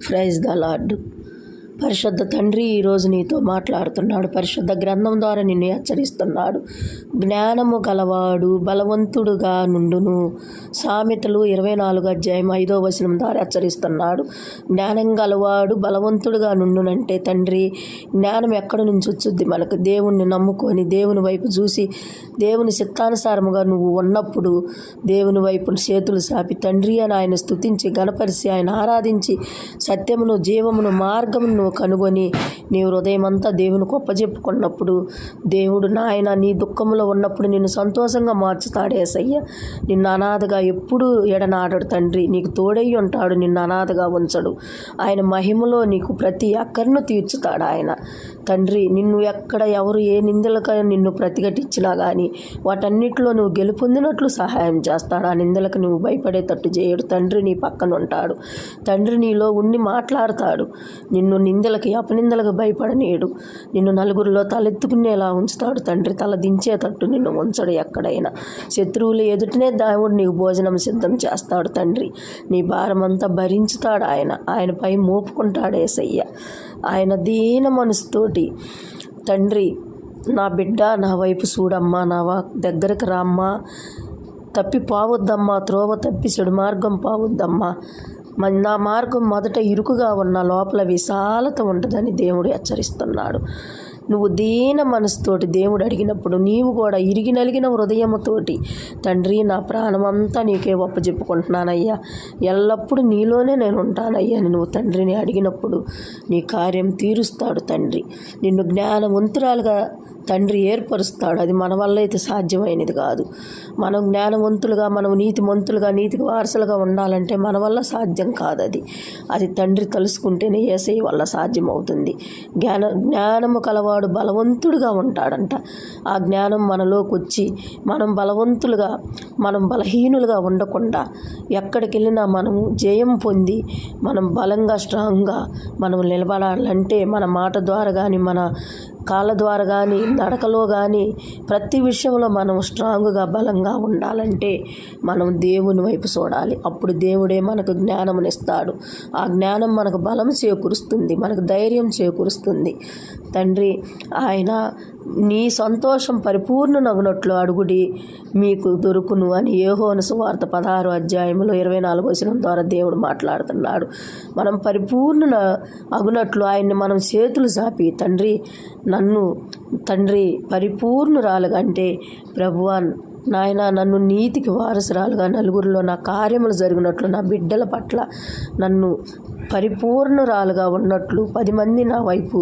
Praise the lord. పరిశుద్ధ తండ్రి ఈరోజు నీతో మాట్లాడుతున్నాడు. పరిశుద్ధ గ్రంథం ద్వారా నిన్ను హెచ్చరిస్తున్నాడు. జ్ఞానము గలవాడు బలవంతుడుగా నుండును. సామెతలు 24:5 ద్వారా హెచ్చరిస్తున్నాడు. జ్ఞానం గలవాడు బలవంతుడుగా నుండునంటే తండ్రి జ్ఞానం ఎక్కడి నుంచి వచ్చుద్ది? మనకు దేవుణ్ణి నమ్ముకొని దేవుని వైపు చూసి దేవుని చిత్తానుసారముగా నువ్వు ఉన్నప్పుడు దేవుని వైపు చేతులు సాపి తండ్రి అని ఆయన స్తుతించి గణపరిచి ఆయన ఆరాధించి సత్యమును జీవమును మార్గమును కనుగొని నీ హృదయమంతా దేవుని గొప్పచెప్పుకున్నప్పుడు దేవుడు నాయన నీ దుఃఖంలో ఉన్నప్పుడు నిన్ను సంతోషంగా మార్చుతాడు. యేసయ్య నిన్ను అనాథగా ఎప్పుడు ఎడనాడడు తండ్రి. నీకు తోడై ఉంటాడు, నిన్ను అనాథగా ఉంచడు. ఆయన మహిమలో నీకు ప్రతి అక్కర్ను తీర్చుతాడు ఆయన. తండ్రి నిన్ను ఎక్కడ ఎవరు ఏ నిందలకై నిన్ను ప్రతిఘటించినా కానీ వాటన్నిటిలో నువ్వు గెలుపొందినట్లు సహాయం చేస్తాడు. ఆ నిందలకు నువ్వు భయపడేటట్టు చేయడు. తండ్రి నీ పక్కన ఉంటాడు. తండ్రి నీలో ఉండి మాట్లాడతాడు. నిన్ను నిందలకి అపనిందలకు భయపడనీయడు. నిన్ను నలుగురిలో తలెత్తుకునేలా ఉంచుతాడు. తండ్రి తల దించేటట్టు నిన్ను ఉంచడు. ఎక్కడైనా శత్రువులు ఎదుటనే దేవుడు నీకు భోజనం సిద్ధం చేస్తాడు. తండ్రి నీ భారమంతా భరించుతాడు. ఆయనపై మోపుకుంటాడు యేసయ్య. ఆయన దీన మనసుతోటి తండ్రి నా బిడ్డ నా వైపు చూడమ్మా, నా దగ్గరకు రామ్మా, తప్పి పావొద్దమ్మా, త్రోవ తప్పి చెడు మార్గం పావొద్దమ్మా, నా మార్గం మొదట ఇరుకుగా ఉన్న లోపల విశాలత ఉంటుందని దేవుడు హెచ్చరిస్తున్నాడు. నువ్వు దీన మనసుతోటి దేవుడు అడిగినప్పుడు నీవు కూడా ఇరిగి నలిగిన హృదయముతోటి తండ్రి నా ప్రాణమంతా నీకే ఒప్పజెప్పుకుంటున్నానయ్యా, ఎల్లప్పుడూ నీలోనే నేను ఉంటానయ్యా అని నువ్వు తండ్రిని అడిగినప్పుడు నీ కార్యం తీరుస్తాడు. తండ్రి నిన్ను జ్ఞానవంతురాలుగా తండ్రి ఏర్పరుస్తాడు. అది మన వల్ల అయితే సాధ్యమైనది కాదు. మనం జ్ఞానవంతులుగా మనం నీతిమంతులుగా నీతికి వారసులుగా ఉండాలంటే మన వల్ల సాధ్యం కాదు. అది తండ్రి తలుసుకుంటేనే యేసయ్య వల్ల సాధ్యమవుతుంది. జ్ఞానము కలవాడు బలవంతుడుగా ఉంటాడంట. ఆ జ్ఞానం మనలోకి వచ్చి మనం బలవంతులుగా మనం బలహీనులుగా ఉండకుండా ఎక్కడికి వెళ్ళినా మనము జయం పొంది మనం బలంగా స్ట్రాంగ్గా మనం నిలబడాలంటే మన మాట ద్వారా కానీ మన కాళ్ళ ద్వారా కానీ నడకలో కానీ ప్రతి విషయంలో మనం స్ట్రాంగ్గా బలంగా ఉండాలంటే మనం దేవుని వైపు చూడాలి. అప్పుడు దేవుడే మనకు జ్ఞానమునిస్తాడు. ఆ జ్ఞానం మనకు బలం చేకూరుస్తుంది, మనకు ధైర్యం చేకూరుస్తుంది. తండ్రి ఆయన నీ సంతోషం పరిపూర్ణనగునట్లు అడుగుడి మీకు దొరుకును అని యోహోను సువార్త 16:24 ద్వారా దేవుడు మాట్లాడుతున్నాడు. మనం పరిపూర్ణ అగునట్లు ఆయన్ని మనం చేతులు చాపి తండ్రి తండ్రి పరిపూర్ణురాలుగా అంటే ప్రభువా నాయన నన్ను నీతికి వారసురాలుగా నలుగురిలో నా కార్యములు జరిగినట్లు నా బిడ్డల పట్ల నన్ను పరిపూర్ణురాలుగా ఉన్నట్లు 10 మంది నా వైపు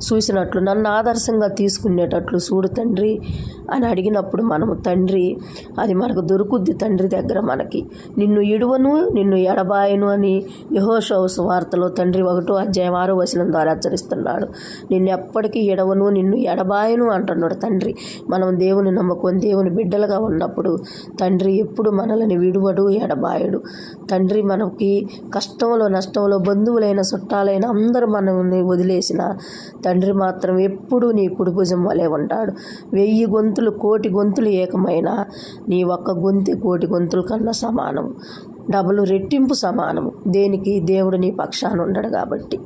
చూసినట్లు నన్ను ఆదర్శంగా తీసుకునేటట్లు చూడు తండ్రి అని అడిగినప్పుడు మనము తండ్రి అది మనకు దొరుకుద్ది. తండ్రి దగ్గర మనకి నిన్ను ఇడువను నిన్ను ఎడబాయను అని యెహోషువ సువార్తలో తండ్రి 1:6 ద్వారా హెచ్చరిస్తున్నాడు. నిన్ను ఎప్పటికీ ఎడవను నిన్ను ఎడబాయను అంటున్నాడు తండ్రి. మనం దేవుని నమ్ముకొని దేవుని బిడ్డలుగా ఉన్నప్పుడు తండ్రి ఎప్పుడు మనల్ని విడువడు ఎడబాయడు. తండ్రి మనకి కష్టంలో నష్టంలో బంధువులైన చుట్టాలైన అందరూ మనల్ని వదిలేసిన తండ్రి మాత్రం ఎప్పుడూ నీ కుడి భుజం వలె ఉంటాడు. 1000 గొంతులు 1,000,000 గొంతులు ఏకమైన నీ ఒక్క గొంతు 1,000,000 గొంతుల కన్నా సమానము, డబుల్ రెట్టింపు సమానము. దేనికి? దేవుడు నీ పక్షాన ఉండడు కాబట్టి.